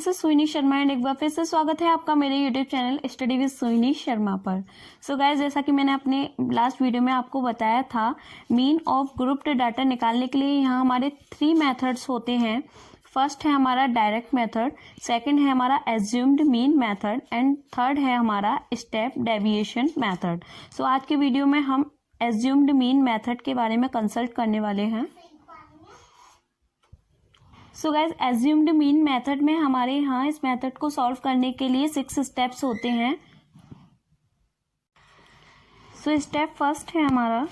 This is Suini Sharma and एक बार फिर से स्वागत है आपका मेरे YouTube channel study with Suini Sharma पर। सो गाइस, जैसा कि मैंने अपने लास्ट वीडियो में आपको बताया था, मीन ऑफ ग्रुप्ड डाटा निकालने के लिए यहाँ हमारे 3 मेथड्स होते हैं। फर्स्ट है हमारा डायरेक्ट मेथड, सेकंड है हमारा assumed mean method and third है हमारा स्टेप डेविएशन मेथड। सो आज के वीडियो में हम एज्यूम्ड मीन मेथड के बारे में कंसल्ट करने वाले हैं। So guys, assumed mean method में हमारे यहाँ इस मेथड को सॉल्व करने के लिए 6 स्टेप्स होते हैं। सो स्टेप फर्स्ट है हमारा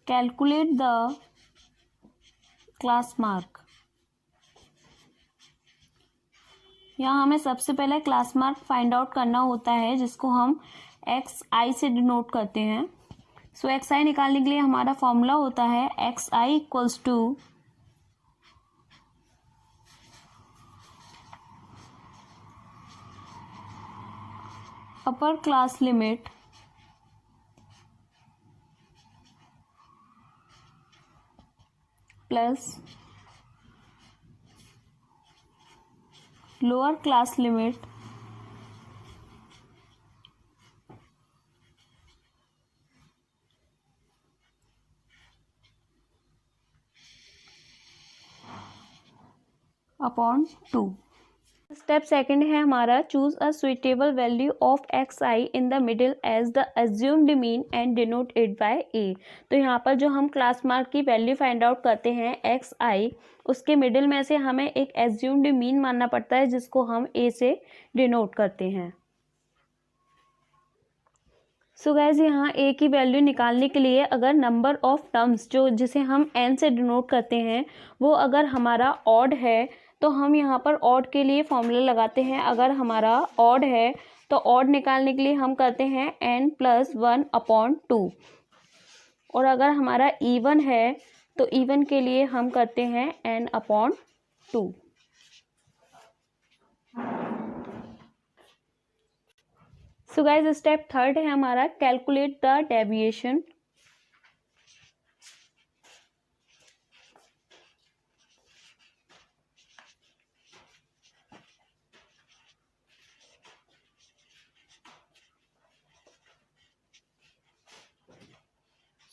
कैलकुलेट द क्लास मार्क। यहाँ हमें सबसे पहले क्लास मार्क फाइंड आउट करना होता है, जिसको हम एक्स आई से डिनोट करते हैं। सो एक्स आई निकालने के लिए हमारा फॉर्मूला होता है x i equals to upper class limit plus lower class limit upon 2। Step second है हमारा choose a suitable value of x i in the middle as the assumed mean and denote it by a. तो यहाँ पर जो हम class mark की value find out करते हैं एक्स आई, उसके मिडिल में से हमें एक एज्यूम्ड मीन मानना पड़ता है, जिसको हम ए से डिनोट करते हैं। सो गाइज, यहाँ ए की वैल्यू निकालने के लिए अगर नंबर ऑफ टर्म्स जिसे हम एन से डिनोट करते हैं वो अगर हमारा ऑड है तो हम यहाँ पर ऑड के लिए फॉर्मूला लगाते हैं। अगर हमारा ऑड है तो ऑड निकालने के लिए हम करते हैं एन प्लस 1 अपॉन 2, और अगर हमारा इवन है तो इवन के लिए हम करते हैं n upon 2। So guys, step third है हमारा calculate the deviation.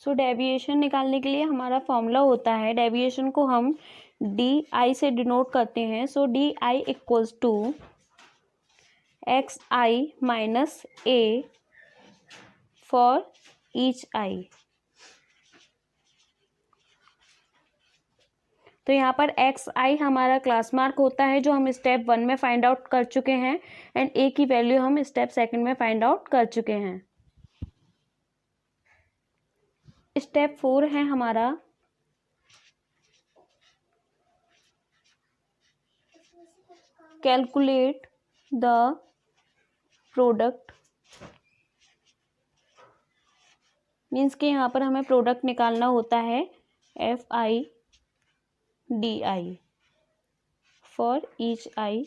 So deviation निकालने के लिए हमारा फॉर्मूला होता है, डेविएशन को हम डी आई से डिनोट करते हैं। So d i equals to x i minus a for each i. तो यहाँ पर एक्स आई हमारा क्लास मार्क होता है, जो हम स्टेप 1 में फाइंड आउट कर चुके हैं, एंड ए की वैल्यू हम स्टेप सेकंड में फाइंड आउट कर चुके हैं। स्टेप 4 है हमारा कैलकुलेट द प्रोडक्ट। मीन्स कि यहाँ पर हमें प्रोडक्ट निकालना होता है f i d i for each i.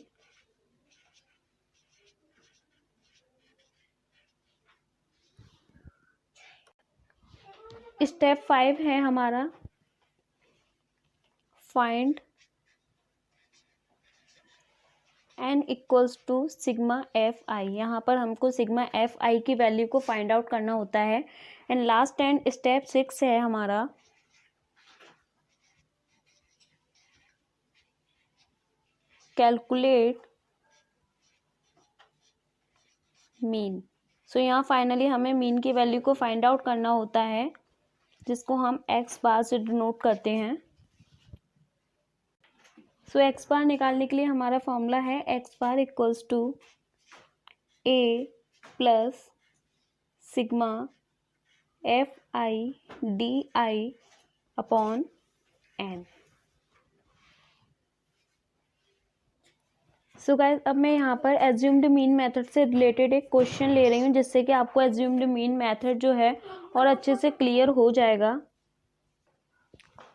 Step 5 है हमारा find n equals to sigma f i. यहाँ पर हमको सिग्मा एफ आई की वैल्यू को फाइंड आउट करना होता है। एंड लास्ट एंड स्टेप 6 है हमारा कैलकुलेट मीन। सो यहाँ फाइनली हमें मीन की वैल्यू को फाइंड आउट करना होता है, जिसको हम एक्स बार से डिनोट करते हैं। सो एक्स बार निकालने के लिए हमारा फॉर्मूला है x bar equals to a plus sigma f i d i upon n. So guys, अब मैं यहाँ पर एज्यूम्ड मीन मेथड से रिलेटेड एक क्वेश्चन ले रही हूँ, जिससे कि आपको एज्यूम्ड मीन मेथड जो है और अच्छे से क्लियर हो जाएगा।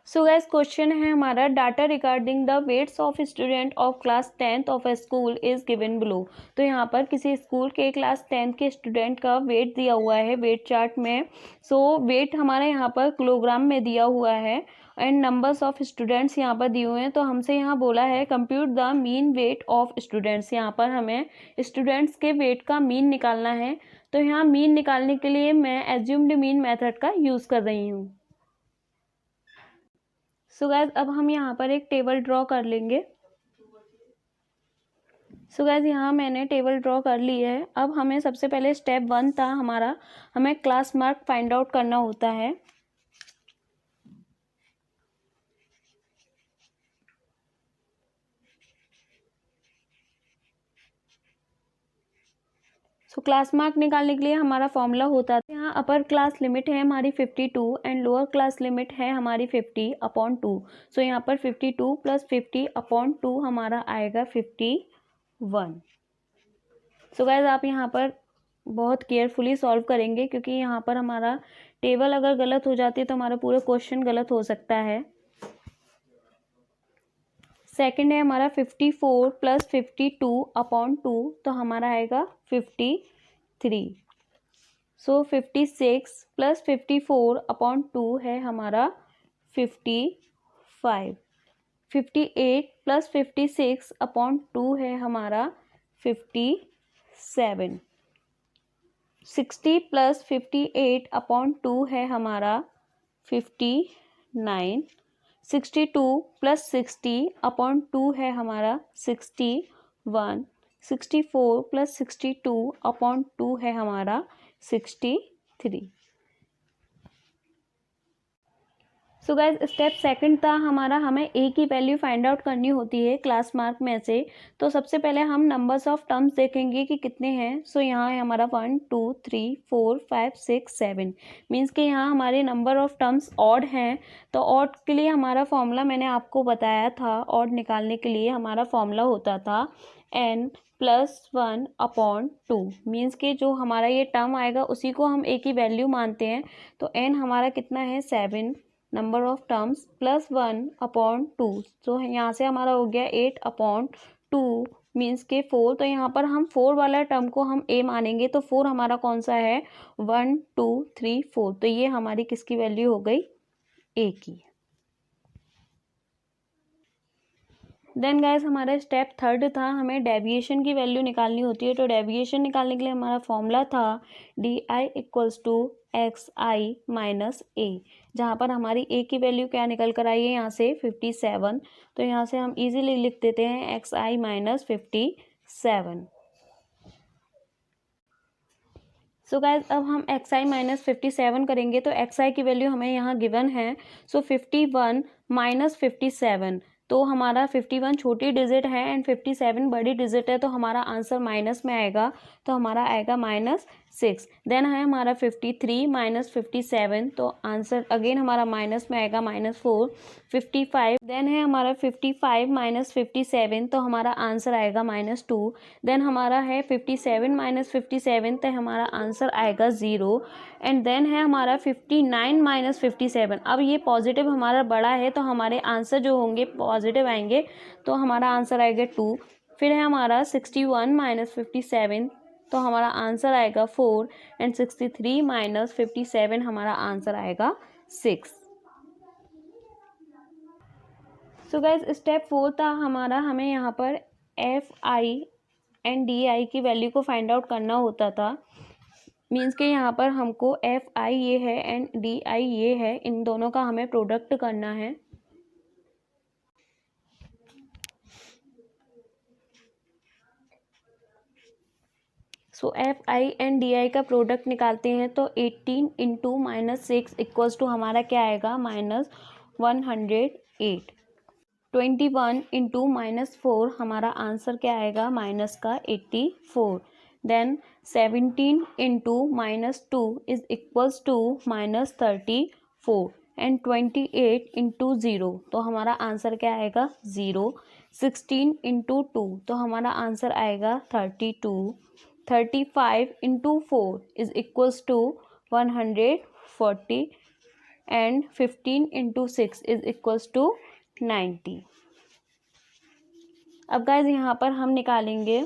सो गाइस क्वेश्चन है हमारा, data regarding the weights of student of class 10th of a school is given below. तो यहाँ पर किसी स्कूल के क्लास 10th के स्टूडेंट का वेट दिया हुआ है वेट चार्ट में। सो वेट हमारे यहाँ पर किलोग्राम में दिया हुआ है एंड नंबर्स ऑफ स्टूडेंट्स यहाँ पर दिए हुए हैं। तो हमसे यहाँ बोला है compute the mean weight of students. यहाँ पर हमें स्टूडेंट्स के वेट का मीन निकालना है। तो यहाँ मीन निकालने के लिए मैं एज्यूम्ड मीन मेथड का यूज़ कर रही हूँ। सो गाइज अब हम यहाँ पर एक टेबल ड्रॉ कर लेंगे। सो गाइज यहाँ मैंने टेबल ड्रॉ कर ली है। अब हमें सबसे पहले स्टेप 1 था हमारा, हमें क्लास मार्क फाइंड आउट करना होता है। सो क्लास मार्क निकालने के लिए हमारा फॉर्मूला होता है, यहाँ अपर क्लास लिमिट है हमारी 52 एंड लोअर क्लास लिमिट है हमारी 50/2। सो यहाँ पर 52 + 50/2 हमारा आएगा 51। सो गाइज आप यहाँ पर बहुत केयरफुली सॉल्व करेंगे, क्योंकि यहाँ पर हमारा टेबल अगर गलत हो जाती है तो हमारा पूरा क्वेश्चन गलत हो सकता है। सेकंड है हमारा 54 + 52/2, तो हमारा आएगा 53। सो 56 + 54/2 है हमारा 55। 58 + 56/2 है हमारा 57। 60 + 58/2 है हमारा 59। 62 + 60/2 है हमारा 61। 64 + 62/2 है हमारा 63। सो गाइज स्टेप सेकंड था हमारा, हमें ए की वैल्यू फाइंड आउट करनी होती है क्लास मार्क में से। तो सबसे पहले हम नंबर्स ऑफ टर्म्स देखेंगे कि कितने हैं। सो यहाँ है हमारा 1 2 3 4 5 6 7, मीन्स कि यहाँ हमारे नंबर ऑफ टर्म्स ऑड हैं। तो ऑड के लिए हमारा फॉर्मूला मैंने आपको बताया था, ऑड निकालने के लिए हमारा फॉर्मूला होता था n + 1/2, मीन्स कि जो हमारा ये टर्म आएगा उसी को हम ए की वैल्यू मानते हैं। तो n हमारा कितना है 7 नंबर ऑफ टर्म्स + 1/2, तो यहाँ से हमारा हो गया 8/2 मीन्स के 4। तो यहाँ पर हम 4 वाला टर्म को हम ए मानेंगे। तो 4 हमारा कौन सा है 1 2 3 4, तो ये हमारी किसकी वैल्यू हो गई ए की। देन गाइस हमारा स्टेप थर्ड था, हमें डेविएशन की वैल्यू निकालनी होती है। तो डेविएशन निकालने के लिए हमारा फॉर्मूला था DI = XI - A, जहाँ पर हमारी A की वैल्यू क्या निकल कर आई है यहाँ से 57। तो यहाँ से हम इजीली लिख देते हैं XI - 57। सो गाइज अब हम XI - 57 करेंगे। तो XI की वैल्यू हमें यहाँ गिवन है। सो 51 - 57, तो हमारा 51 छोटी डिजिट है एंड 57 बड़ी डिजिट है, तो हमारा आंसर माइनस में आएगा। तो हमारा आएगा -6। देन है हमारा 53 - 57, तो आंसर अगेन हमारा माइनस में आएगा -4। 55 देन है हमारा 55 - 57, तो हमारा आंसर आएगा -2। देन हमारा है 57 - 57, तो हमारा आंसर आएगा 0। एंड देन है हमारा 59 - 57। अब ये पॉजिटिव हमारा बड़ा है, तो हमारे आंसर जो होंगे पॉजिटिव आएंगे, तो हमारा आंसर आएगा 2। फिर है हमारा 61 - 57, तो हमारा आंसर आएगा 4। एंड 63 - 57 हमारा आंसर आएगा 6। सो गाइज स्टेप 4 था हमारा, हमें यहाँ पर FI एंड DI की वैल्यू को फाइंड आउट करना होता था। मीन्स के यहाँ पर हमको FI ये है एंड DI ये है, इन दोनों का हमें प्रोडक्ट करना है। सो FI एंड DI का प्रोडक्ट निकालते हैं। तो 18 × -6 = हमारा क्या आएगा -108। 21 × -4 हमारा आंसर क्या आएगा -84। देन 17 × -2 = -34 एंड 28 × 0, तो हमारा आंसर क्या आएगा 0। 16 × 2, तो हमारा आंसर आएगा 32। 35 × 4 = 140 and 15 into 6 is equals to 90। अब गाइज यहाँ पर हम निकालेंगे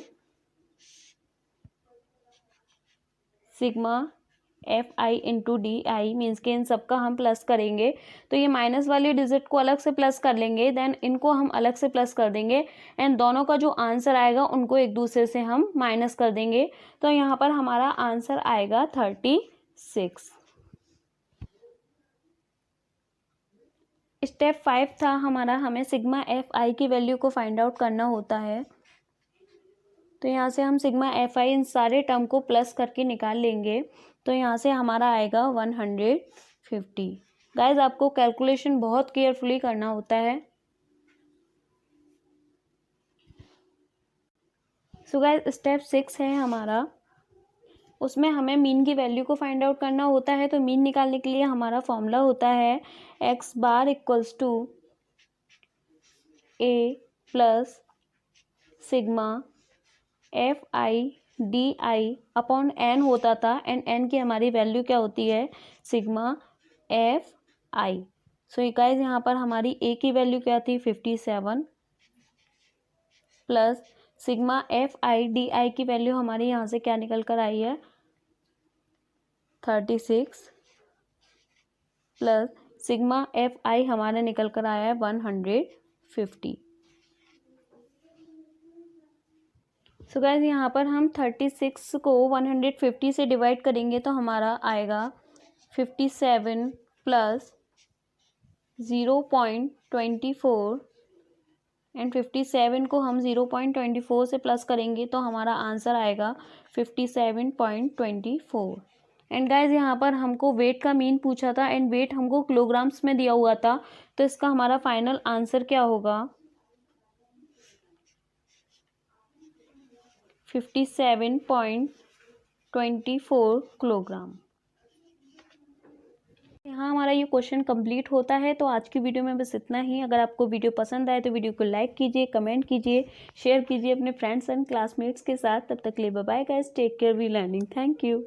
sigma f i into d i, means के इन सबका हम प्लस करेंगे। तो ये माइनस वाली डिजिट को अलग से प्लस कर लेंगे, देन इनको हम अलग से प्लस कर देंगे एंड दोनों का जो आंसर आएगा उनको एक दूसरे से हम माइनस कर देंगे। तो यहाँ पर हमारा आंसर आएगा 36। स्टेप 5 था हमारा, हमें सिग्मा एफ आई की वैल्यू को फाइंड आउट करना होता है। तो यहाँ से हम सिग्मा एफ आई इन सारे टर्म को प्लस करके निकाल लेंगे। तो यहाँ से हमारा आएगा 150। गाइज आपको कैलकुलेशन बहुत केयरफुली करना होता है। सो गाइज स्टेप 6 है हमारा, उसमें हमें मीन की वैल्यू को फाइंड आउट करना होता है। तो मीन निकालने के लिए हमारा फॉर्मूला होता है x bar equals to a plus sigma f i d i upon n होता था, एंड एन की हमारी वैल्यू क्या होती है, सिग्मा एफ आई। सो गाइस यहाँ पर हमारी ए की वैल्यू क्या थी, 57 plus sigma f i d आई की वैल्यू हमारी यहाँ से क्या निकल कर आई है, 36 प्लस सिग्मा एफ आई हमारा निकल कर आया है 150। सो गाइस यहाँ पर हम 36 को 150 से डिवाइड करेंगे तो हमारा आएगा 57 प्लस 0.24 एंड 57 को हम 0.24 से प्लस करेंगे तो हमारा आंसर आएगा 57.24। एंड गाइज यहाँ पर हमको वेट का मीन पूछा था एंड वेट हमको किलोग्राम्स में दिया हुआ था, तो इसका हमारा फाइनल आंसर क्या होगा, 57.24 किलोग्राम। यहाँ हमारा ये क्वेश्चन कंप्लीट होता है। तो आज की वीडियो में बस इतना ही। अगर आपको वीडियो पसंद आए तो वीडियो को लाइक कीजिए, कमेंट कीजिए, शेयर कीजिए अपने फ्रेंड्स एंड क्लासमेट्स के साथ। तब तक के लिए bye bye guys, take care, we learning, thank you.